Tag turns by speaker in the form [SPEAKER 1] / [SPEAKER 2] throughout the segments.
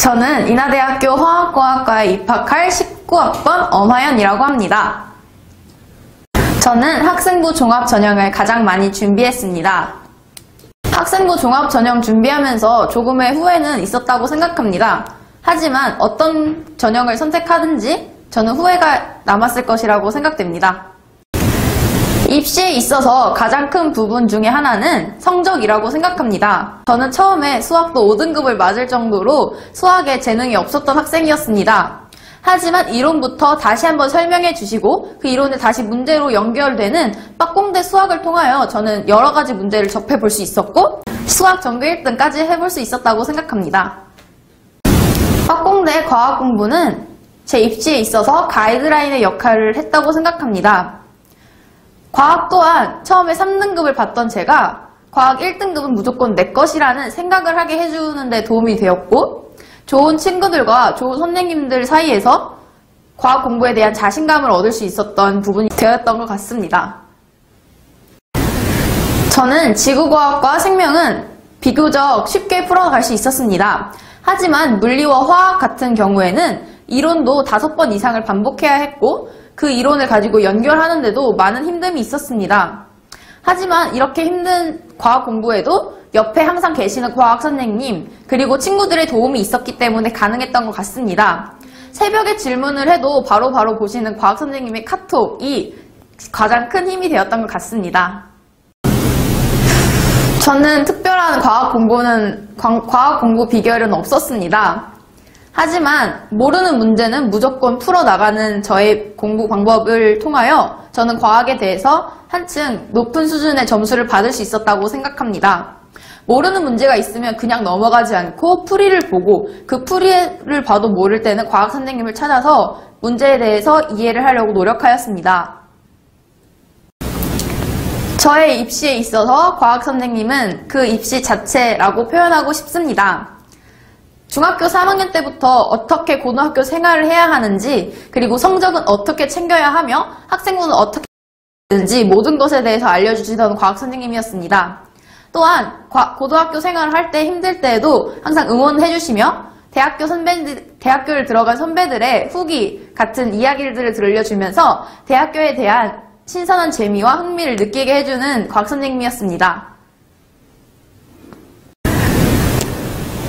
[SPEAKER 1] 저는 인하대학교 화학공학과에 입학할 19학번 엄하연이라고 합니다. 저는 학생부 종합 전형을 가장 많이 준비했습니다. 학생부 종합 전형 준비하면서 조금의 후회는 있었다고 생각합니다. 하지만 어떤 전형을 선택하든지 저는 후회가 남았을 것이라고 생각됩니다. 입시에 있어서 가장 큰 부분 중에 하나는 성적이라고 생각합니다. 저는 처음에 수학도 5등급을 맞을 정도로 수학에 재능이 없었던 학생이었습니다. 하지만 이론부터 다시 한번 설명해 주시고 그 이론을 다시 문제로 연결되는 빡공대 수학을 통하여 저는 여러 가지 문제를 접해볼 수 있었고 수학 전교 1등까지 해볼 수 있었다고 생각합니다. 빡공대 과학 공부는 제 입시에 있어서 가이드라인의 역할을 했다고 생각합니다. 과학 또한 처음에 3등급을 받던 제가 과학 1등급은 무조건 내 것이라는 생각을 하게 해주는 데 도움이 되었고 좋은 친구들과 좋은 선생님들 사이에서 과학 공부에 대한 자신감을 얻을 수 있었던 부분이 되었던 것 같습니다. 저는 지구과학과 생명은 비교적 쉽게 풀어갈 수 있었습니다. 하지만 물리와 화학 같은 경우에는 이론도 5번 이상을 반복해야 했고 그 이론을 가지고 연결하는데도 많은 힘듦이 있었습니다. 하지만 이렇게 힘든 과학 공부에도 옆에 항상 계시는 과학 선생님 그리고 친구들의 도움이 있었기 때문에 가능했던 것 같습니다. 새벽에 질문을 해도 바로바로 보시는 과학 선생님의 카톡이 가장 큰 힘이 되었던 것 같습니다. 저는 특별한 과학 공부 비결은 없었습니다. 하지만 모르는 문제는 무조건 풀어나가는 저의 공부 방법을 통하여 저는 과학에 대해서 한층 높은 수준의 점수를 받을 수 있었다고 생각합니다. 모르는 문제가 있으면 그냥 넘어가지 않고 풀이를 보고 그 풀이를 봐도 모를 때는 과학 선생님을 찾아서 문제에 대해서 이해를 하려고 노력하였습니다. 저의 입시에 있어서 과학 선생님은 그 입시 자체라고 표현하고 싶습니다. 중학교 3학년 때부터 어떻게 고등학교 생활을 해야 하는지 그리고 성적은 어떻게 챙겨야 하며 학생부는 어떻게 해야 하는지 모든 것에 대해서 알려주시던 과학 선생님이었습니다. 또한 고등학교 생활을 할 때 힘들 때에도 항상 응원해 주시며 대학교를 들어간 선배들의 후기 같은 이야기들을 들려주면서 대학교에 대한 신선한 재미와 흥미를 느끼게 해주는 과학 선생님이었습니다.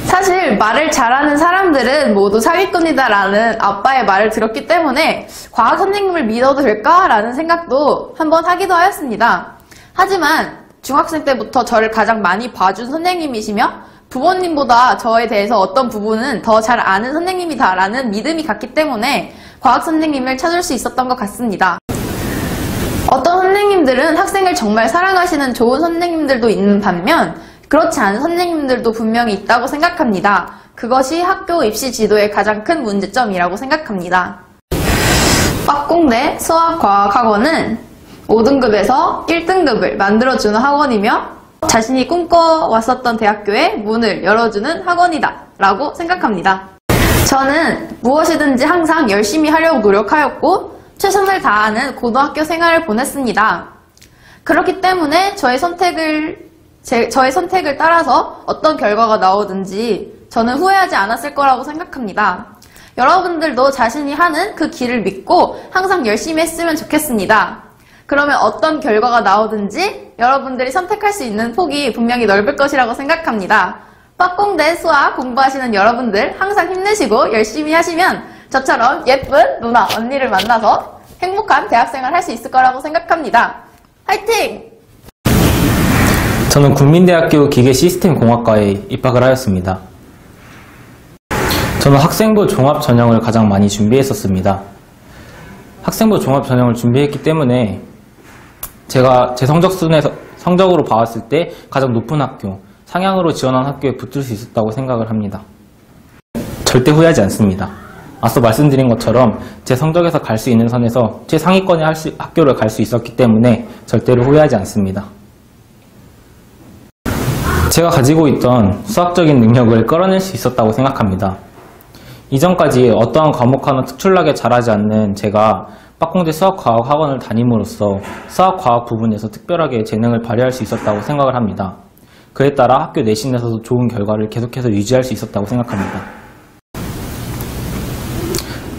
[SPEAKER 1] 사실 말을 잘하는 사람들은 모두 사기꾼이다라는 아빠의 말을 들었기 때문에 과학 선생님을 믿어도 될까라는 생각도 한번 하기도 하였습니다. 하지만 중학생 때부터 저를 가장 많이 봐준 선생님이시며 부모님보다 저에 대해서 어떤 부분은 더 잘 아는 선생님이다라는 믿음이 갔기 때문에 과학 선생님을 찾을 수 있었던 것 같습니다. 어떤 선생님들은 학생을 정말 사랑하시는 좋은 선생님들도 있는 반면 그렇지 않은 선생님들도 분명히 있다고 생각합니다. 그것이 학교 입시 지도의 가장 큰 문제점이라고 생각합니다. 빡공대 수학과학학원은 5등급에서 1등급을 만들어주는 학원이며 자신이 꿈꿔왔었던 대학교에 문을 열어주는 학원이다 라고 생각합니다. 저는 무엇이든지 항상 열심히 하려고 노력하였고 최선을 다하는 고등학교 생활을 보냈습니다. 그렇기 때문에 저의 선택을 따라서 어떤 결과가 나오든지 저는 후회하지 않았을 거라고 생각합니다. 여러분들도 자신이 하는 그 길을 믿고 항상 열심히 했으면 좋겠습니다. 그러면 어떤 결과가 나오든지 여러분들이 선택할 수 있는 폭이 분명히 넓을 것이라고 생각합니다. 빡공대 수학 공부하시는 여러분들 항상 힘내시고 열심히 하시면 저처럼 예쁜 누나, 언니를 만나서 행복한 대학생활 할 수 있을 거라고 생각합니다. 화이팅!
[SPEAKER 2] 저는 국민대학교 기계시스템공학과에 입학을 하였습니다. 저는 학생부 종합 전형을 가장 많이 준비했었습니다. 학생부 종합 전형을 준비했기 때문에 제가 제 성적으로 봤을 때 가장 높은 학교, 상향으로 지원한 학교에 붙을 수 있었다고 생각을 합니다. 절대 후회하지 않습니다. 앞서 말씀드린 것처럼 제 성적에서 갈 수 있는 선에서 최상위권의 학교를 갈 수 있었기 때문에 절대로 후회하지 않습니다. 제가 가지고 있던 수학적인 능력을 끌어낼 수 있었다고 생각합니다. 이전까지 어떠한 과목 하나 특출나게 잘하지 않는 제가 빡공대 수학과학학원을 다님으로써 수학과학 부분에서 특별하게 재능을 발휘할 수 있었다고 생각을 합니다. 그에 따라 학교 내신에서도 좋은 결과를 계속해서 유지할 수 있었다고 생각합니다.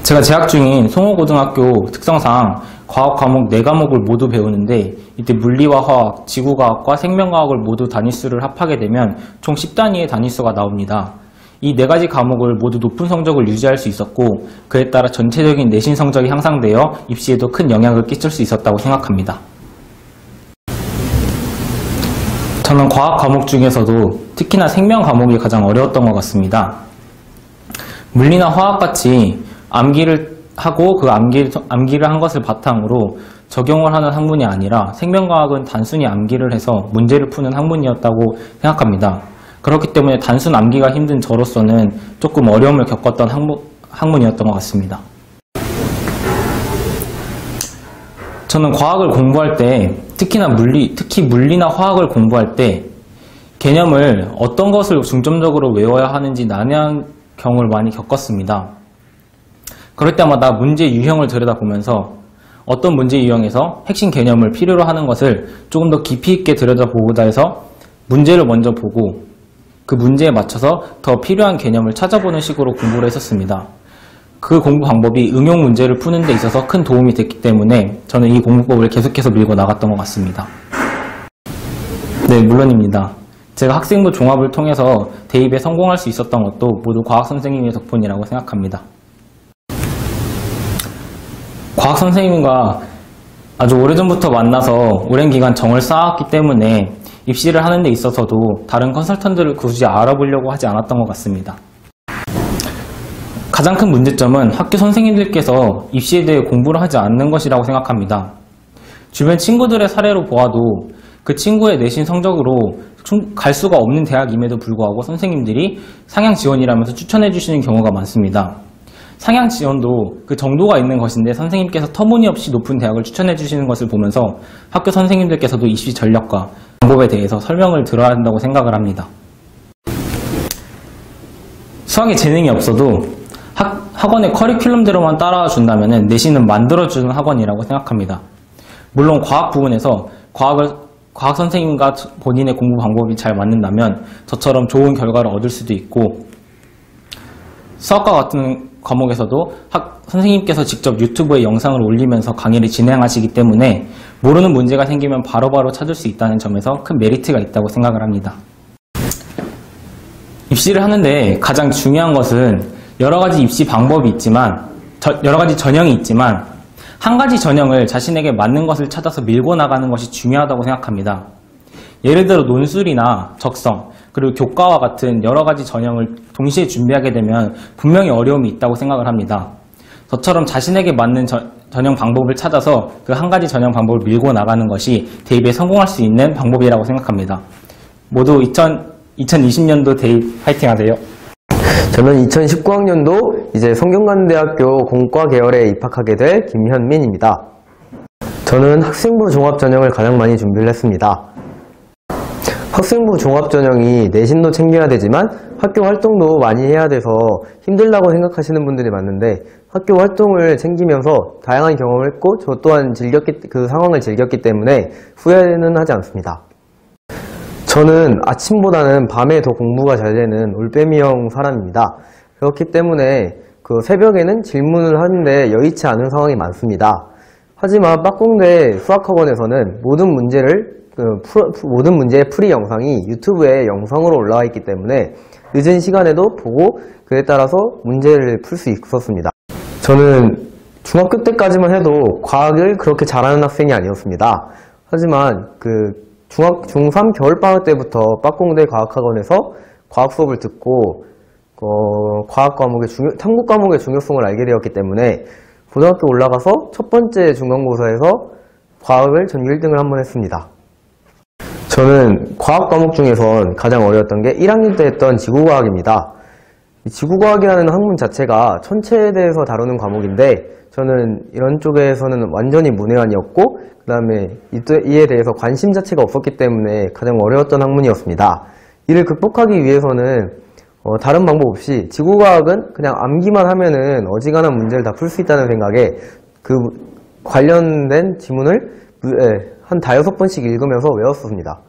[SPEAKER 2] 제가 재학 중인 송호고등학교 특성상 과학 과목 4과목을 모두 배우는데 이때 물리와 화학, 지구과학과 생명과학을 모두 단위수를 합하게 되면 총 10단위의 단위수가 나옵니다. 이 4가지 과목을 모두 높은 성적을 유지할 수 있었고 그에 따라 전체적인 내신 성적이 향상되어 입시에도 큰 영향을 끼칠 수 있었다고 생각합니다. 저는 과학 과목 중에서도 특히나 생명 과목이 가장 어려웠던 것 같습니다. 물리나 화학같이 암기를 하고 그 암기를 한 것을 바탕으로 적용을 하는 학문이 아니라 생명과학은 단순히 암기를 해서 문제를 푸는 학문이었다고 생각합니다. 그렇기 때문에 단순 암기가 힘든 저로서는 조금 어려움을 겪었던 학문이었던 것 같습니다. 저는 과학을 공부할 때 특히 물리나 화학을 공부할 때 개념을 어떤 것을 중점적으로 외워야 하는지 난해한 경우를 많이 겪었습니다. 그럴 때마다 문제 유형을 들여다보면서 어떤 문제 유형에서 핵심 개념을 필요로 하는 것을 조금 더 깊이 있게 들여다보고자 해서 문제를 먼저 보고 그 문제에 맞춰서 더 필요한 개념을 찾아보는 식으로 공부를 했었습니다. 그 공부 방법이 응용 문제를 푸는 데 있어서 큰 도움이 됐기 때문에 저는 이 공부법을 계속해서 밀고 나갔던 것 같습니다. 네, 물론입니다. 제가 학생부 종합을 통해서 대입에 성공할 수 있었던 것도 모두 과학 선생님의 덕분이라고 생각합니다. 과학 선생님과 아주 오래전부터 만나서 오랜 기간 정을 쌓았기 때문에 입시를 하는 데 있어서도 다른 컨설턴트를 굳이 알아보려고 하지 않았던 것 같습니다. 가장 큰 문제점은 학교 선생님들께서 입시에 대해 공부를 하지 않는 것이라고 생각합니다. 주변 친구들의 사례로 보아도 그 친구의 내신 성적으로 갈 수가 없는 대학임에도 불구하고 선생님들이 상향 지원이라면서 추천해 주시는 경우가 많습니다. 상향 지원도 그 정도가 있는 것인데 선생님께서 터무니없이 높은 대학을 추천해 주시는 것을 보면서 학교 선생님들께서도 입시 전략과 방법에 대해서 설명을 들어야 한다고 생각을 합니다. 수학에 재능이 없어도 학원의 커리큘럼대로만 따라와 준다면 내신은 만들어주는 학원이라고 생각합니다. 물론 과학 부분에서 과학 선생님과 본인의 공부 방법이 잘 맞는다면 저처럼 좋은 결과를 얻을 수도 있고 수학과 같은 과목에서도 선생님께서 직접 유튜브에 영상을 올리면서 강의를 진행하시기 때문에 모르는 문제가 생기면 바로바로 찾을 수 있다는 점에서 큰 메리트가 있다고 생각을 합니다. 입시를 하는데 가장 중요한 것은 여러 가지 입시 방법이 있지만 여러 가지 전형이 있지만 한 가지 전형을 자신에게 맞는 것을 찾아서 밀고 나가는 것이 중요하다고 생각합니다. 예를 들어 논술이나 적성, 그리고 교과와 같은 여러 가지 전형을 동시에 준비하게 되면 분명히 어려움이 있다고 생각을 합니다. 저처럼 자신에게 맞는 전형 방법을 찾아서 그 한 가지 전형 방법을 밀고 나가는 것이 대입에 성공할 수 있는 방법이라고 생각합니다. 모두 2020년도 대입 파이팅 하세요.
[SPEAKER 3] 저는 2019학년도 이제 성균관대학교 공과 계열에 입학하게 될 김현민입니다. 저는 학생부 종합전형을 가장 많이 준비를 했습니다. 학생부 종합전형이 내신도 챙겨야 되지만 학교 활동도 많이 해야 돼서 힘들다고 생각하시는 분들이 많은데 학교 활동을 챙기면서 다양한 경험을 했고 저 또한 그 상황을 즐겼기 때문에 후회는 하지 않습니다. 저는 아침보다는 밤에 더 공부가 잘 되는 올빼미형 사람입니다. 그렇기 때문에 그 새벽에는 질문을 하는데 여의치 않은 상황이 많습니다. 하지만 빠공대 수학학원에서는 모든 문제의 풀이 영상이 유튜브에 영상으로 올라와 있기 때문에 늦은 시간에도 보고 그에 따라서 문제를 풀 수 있었습니다. 저는 중학교 때까지만 해도 과학을 그렇게 잘하는 학생이 아니었습니다. 하지만 중3 겨울방학 때부터 빠공대 과학학원에서 과학 수업을 듣고 탐구 과목의 중요성을 알게 되었기 때문에 고등학교 올라가서 첫 번째 중간고사에서 과학을 전교 1등을 한번 했습니다. 저는 과학 과목 중에선 가장 어려웠던 게 1학년 때 했던 지구과학입니다. 이 지구과학이라는 학문 자체가 천체에 대해서 다루는 과목인데 저는 이런 쪽에서는 완전히 문외한이었고 그 다음에 이에 대해서 관심 자체가 없었기 때문에 가장 어려웠던 학문이었습니다. 이를 극복하기 위해서는 다른 방법 없이 지구과학은 그냥 암기만 하면은 어지간한 문제를 다 풀 수 있다는 생각에 그 관련된 지문을 한 5-6번씩 읽으면서 외웠습니다.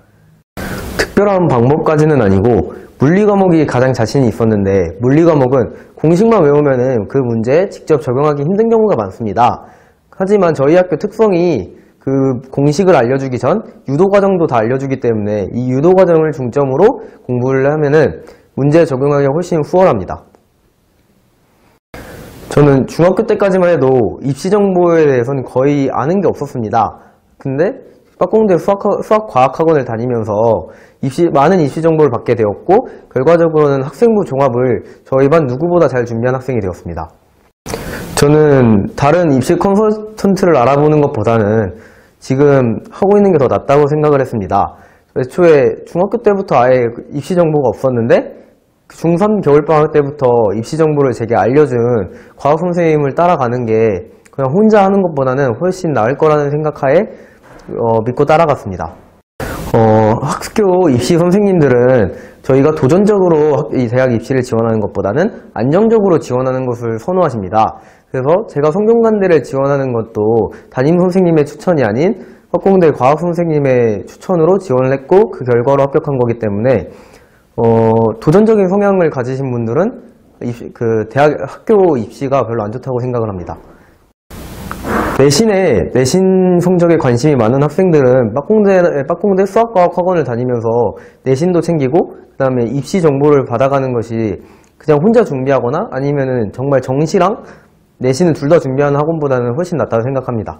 [SPEAKER 3] 특별한 방법까지는 아니고 물리 과목이 가장 자신이 있었는데 물리 과목은 공식만 외우면은 그 문제에 직접 적용하기 힘든 경우가 많습니다. 하지만 저희 학교 특성이 그 공식을 알려주기 전 유도 과정도 다 알려주기 때문에 이 유도 과정을 중점으로 공부를 하면은 문제 적용하기가 훨씬 수월합니다. 저는 중학교 때까지만 해도 입시 정보에 대해서는 거의 아는 게 없었습니다. 근데 빠공대 수학과학학원을 다니면서 많은 입시 정보를 받게 되었고 결과적으로는 학생부 종합을 저희 반 누구보다 잘 준비한 학생이 되었습니다. 저는 다른 입시 컨설턴트를 알아보는 것보다는 지금 하고 있는 게 더 낫다고 생각을 했습니다. 애초에 중학교 때부터 아예 입시 정보가 없었는데 중3 겨울방학 때부터 입시 정보를 제게 알려준 과학 선생님을 따라가는 게 그냥 혼자 하는 것보다는 훨씬 나을 거라는 생각하에 믿고 따라갔습니다. 학교 입시 선생님들은 저희가 도전적으로 이 대학 입시를 지원하는 것보다는 안정적으로 지원하는 것을 선호하십니다. 그래서 제가 성균관대를 지원하는 것도 담임 선생님의 추천이 아닌 학공대 과학 선생님의 추천으로 지원을 했고 그 결과로 합격한 거기 때문에 도전적인 성향을 가지신 분들은 학교 입시가 별로 안 좋다고 생각을 합니다. 내신 성적에 관심이 많은 학생들은 빠공대 수학과학 학원을 다니면서 내신도 챙기고 그 다음에 입시 정보를 받아가는 것이 그냥 혼자 준비하거나 아니면은 정말 정시랑 내신을 둘 다 준비하는 학원보다는 훨씬 낫다고 생각합니다.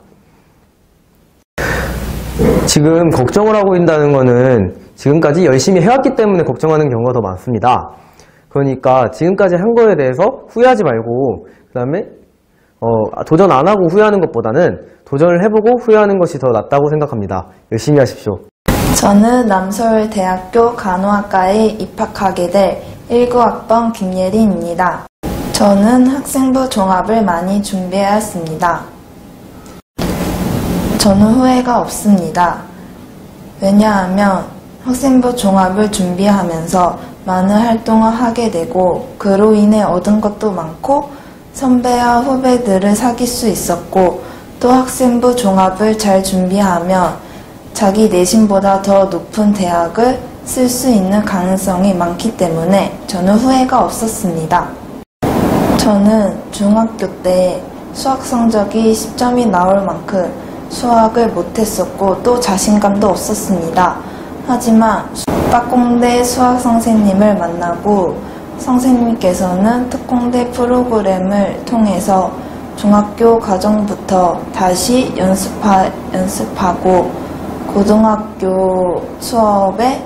[SPEAKER 3] 지금 걱정을 하고 있다는 거는 지금까지 열심히 해왔기 때문에 걱정하는 경우가 더 많습니다. 그러니까 지금까지 한 거에 대해서 후회하지 말고 그 다음에 도전 안 하고 후회하는 것보다는 도전을 해보고 후회하는 것이 더 낫다고 생각합니다. 열심히 하십시오.
[SPEAKER 4] 저는 남서울대학교 간호학과에 입학하게 될 19학번 김예린입니다. 저는 학생부 종합을 많이 준비해왔습니다. 저는 후회가 없습니다. 왜냐하면 학생부 종합을 준비하면서 많은 활동을 하게 되고 그로 인해 얻은 것도 많고 선배와 후배들을 사귈 수 있었고 또 학생부 종합을 잘 준비하면 자기 내신보다 더 높은 대학을 쓸 수 있는 가능성이 많기 때문에 저는 후회가 없었습니다. 저는 중학교 때 수학 성적이 10점이 나올 만큼 수학을 못했었고 또 자신감도 없었습니다. 하지만 빠공대 수학 선생님을 만나고 선생님께서는 특공대 프로그램을 통해서 중학교 과정부터 다시 연습하고 고등학교 수업에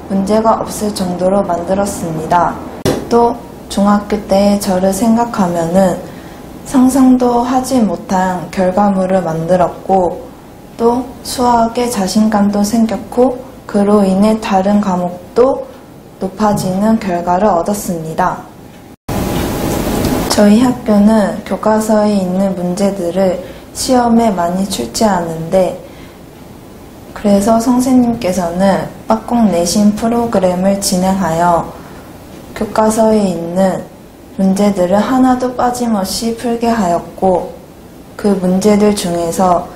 [SPEAKER 4] 문제가 없을 정도로 만들었습니다. 또 중학교 때 저를 생각하면은 상상도 하지 못한 결과물을 만들었고 또 수학에 자신감도 생겼고 그로 인해 다른 과목도 높아지는 결과를 얻었습니다. 저희 학교는 교과서에 있는 문제들을 시험에 많이 출제하는데 그래서 선생님께서는 빠공 내신 프로그램을 진행하여 교과서에 있는 문제들을 하나도 빠짐없이 풀게 하였고 그 문제들 중에서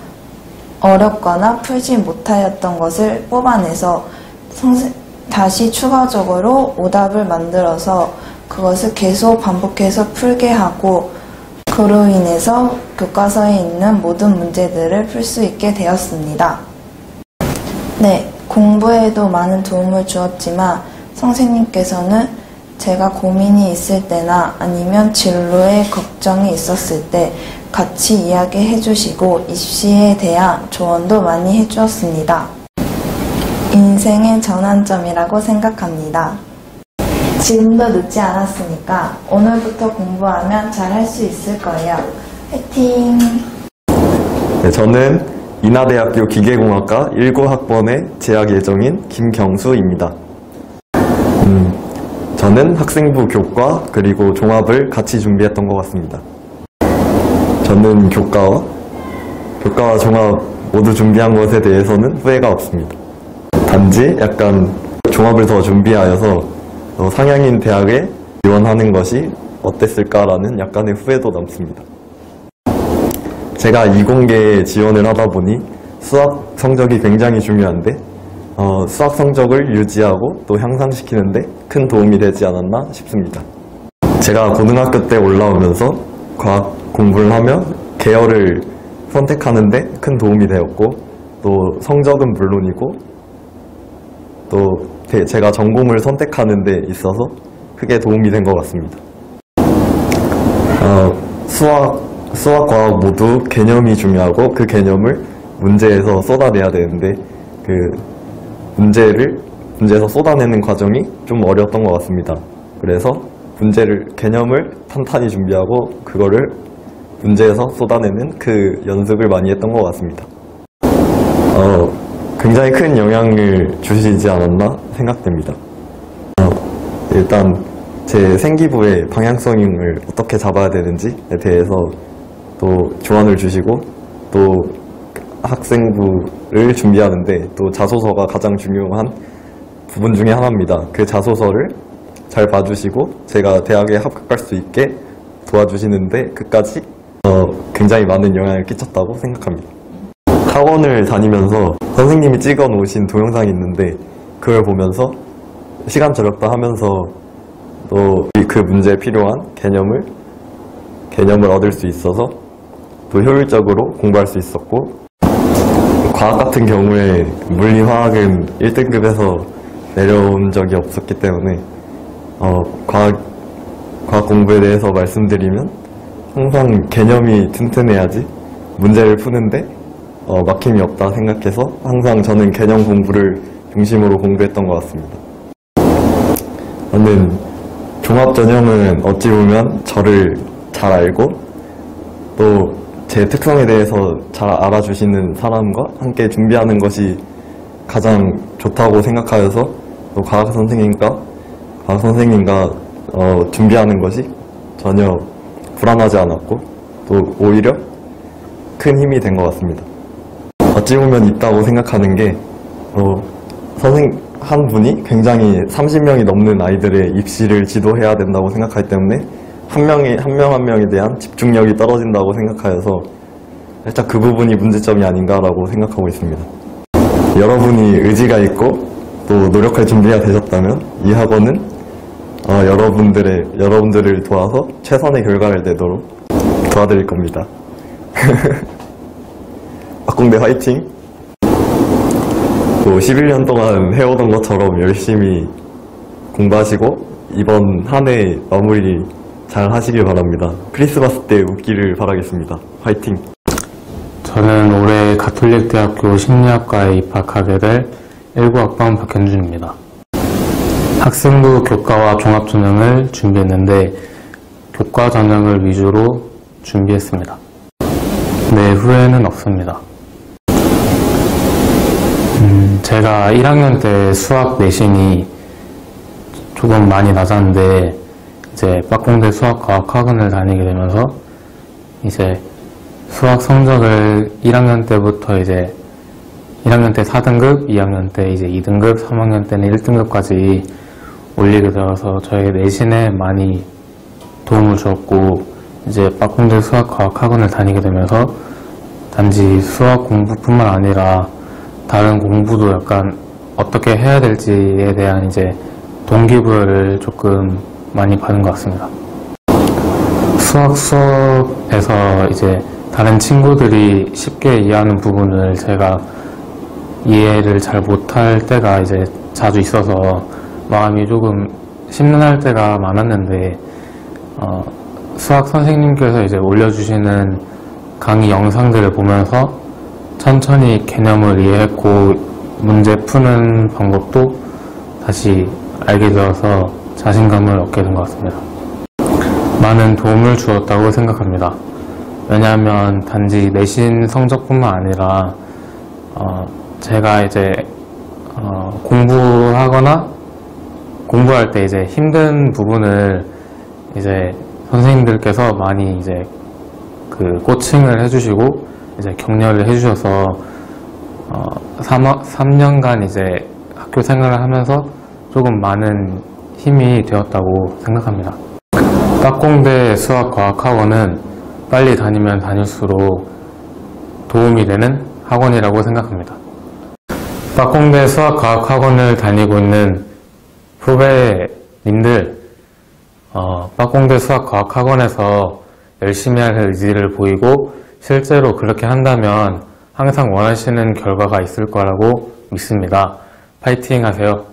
[SPEAKER 4] 어렵거나 풀지 못하였던 것을 뽑아내서 다시 추가적으로 오답을 만들어서 그것을 계속 반복해서 풀게 하고 그로 인해서 교과서에 있는 모든 문제들을 풀 수 있게 되었습니다. 네, 공부에도 많은 도움을 주었지만 선생님께서는 제가 고민이 있을 때나 아니면 진로에 걱정이 있었을 때 같이 이야기해 주시고 입시에 대한 조언도 많이 해주었습니다. 인생의 전환점이라고 생각합니다. 지금도 늦지 않았으니까 오늘부터 공부하면 잘 할 수 있을 거예요. 화이팅!
[SPEAKER 5] 네, 저는 인하대학교 기계공학과 19학번에 재학 예정인 김경수입니다. 저는 학생부 교과 그리고 종합을 같이 준비했던 것 같습니다. 저는 교과와 종합 모두 준비한 것에 대해서는 후회가 없습니다. 단지 약간 종합을 더 준비하여서 상향인 대학에 지원하는 것이 어땠을까라는 약간의 후회도 남습니다. 제가 이공계에 지원을 하다 보니 수학 성적이 굉장히 중요한데 수학 성적을 유지하고 또 향상시키는데 큰 도움이 되지 않았나 싶습니다. 제가 고등학교 때 올라오면서 과학 공부를 하며 계열을 선택하는데 큰 도움이 되었고 또 성적은 물론이고 또 제가 전공을 선택하는 데 있어서 크게 도움이 된 것 같습니다. 수학, 과학 모두 개념이 중요하고 그 개념을 문제에서 쏟아내야 되는데 그 문제에서 쏟아내는 과정이 좀 어려웠던 것 같습니다. 그래서 개념을 탄탄히 준비하고 그거를 문제에서 쏟아내는 그 연습을 많이 했던 것 같습니다. 굉장히 큰 영향을 주시지 않았나 생각됩니다. 일단 제 생기부의 방향성을 어떻게 잡아야 되는지에 대해서 또 조언을 주시고 또 학생부를 준비하는데 또 자소서가 가장 중요한 부분 중에 하나입니다. 그 자소서를 잘 봐주시고 제가 대학에 합격할 수 있게 도와주시는데 그까지 굉장히 많은 영향을 끼쳤다고 생각합니다. 학원을 다니면서 선생님이 찍어 놓으신 동영상이 있는데 그걸 보면서 시간 절약도 하면서 또 그 문제에 필요한 개념을 얻을 수 있어서 또 효율적으로 공부할 수 있었고 과학 같은 경우에 물리, 화학은 1등급에서 내려온 적이 없었기 때문에 과학 공부에 대해서 말씀드리면 항상 개념이 튼튼해야지 문제를 푸는데 막힘이 없다 생각해서 항상 저는 개념 공부를 중심으로 공부했던 것 같습니다. 저는 종합전형은 어찌 보면 저를 잘 알고 또 제 특성에 대해서 잘 알아주시는 사람과 함께 준비하는 것이 가장 좋다고 생각하여서 또 과학 선생님과 준비하는 것이 전혀 불안하지 않았고 또 오히려 큰 힘이 된 것 같습니다. 어찌 보면 있다고 생각하는 게 한 분이 굉장히 30명이 넘는 아이들의 입시를 지도해야 된다고 생각하기 때문에 한 명 한 명에 대한 집중력이 떨어진다고 생각하여서 살짝 그 부분이 문제점이 아닌가라고 생각하고 있습니다. 여러분이 의지가 있고 또 노력할 준비가 되셨다면 이 학원은 여러분들을 도와서 최선의 결과를 내도록 도와드릴 겁니다. 박공대 화이팅! 또 11년 동안 해오던 것처럼 열심히 공부하시고 이번 한 해 마무리 잘 하시길 바랍니다. 크리스마스 때 웃기를 바라겠습니다. 화이팅!
[SPEAKER 2] 저는 올해 가톨릭대학교 심리학과에 입학하게 될 19학번 박현준입니다. 학생부 교과와 종합전형을 준비했는데 교과 전형을 위주로 준비했습니다. 네, 후회는 없습니다. 제가 1학년 때 수학 내신이 조금 많이 낮았는데 이제 박공대 수학과학학원을 다니게 되면서 이제 수학 성적을 1학년 때부터 이제 1학년 때 4등급, 2학년 때 이제 2등급, 3학년 때는 1등급까지 올리게 되어서 저희 내신에 많이 도움을 주었고 이제 박공대 수학과학학원을 다니게 되면서 단지 수학 공부뿐만 아니라 다른 공부도 약간 어떻게 해야 될지에 대한 이제 동기부여를 조금 많이 받은 것 같습니다. 수학 수업에서 이제 다른 친구들이 쉽게 이해하는 부분을 제가 이해를 잘 못할 때가 이제 자주 있어서 마음이 조금 심란할 때가 많았는데 수학 선생님께서 이제 올려주시는 강의 영상들을 보면서 천천히 개념을 이해했고 문제 푸는 방법도 다시 알게 되어서 자신감을 얻게 된 것 같습니다. 많은 도움을 주었다고 생각합니다. 왜냐하면 단지 내신 성적뿐만 아니라 제가 이제 공부할 때 이제 힘든 부분을 이제 선생님들께서 많이 이제 그 코칭을 해주시고 이제 격려를 해주셔서 3년간 이제 학교 생활을 하면서 조금 많은 힘이 되었다고 생각합니다. 박공대 수학과학학원은 빨리 다니면 다닐수록 도움이 되는 학원이라고 생각합니다.
[SPEAKER 6] 빠공대 수학과학학원을 다니고 있는 후배님들, 빠공대 수학과학학원에서 열심히 할 의지를 보이고 실제로 그렇게 한다면 항상 원하시는 결과가 있을 거라고 믿습니다. 파이팅 하세요.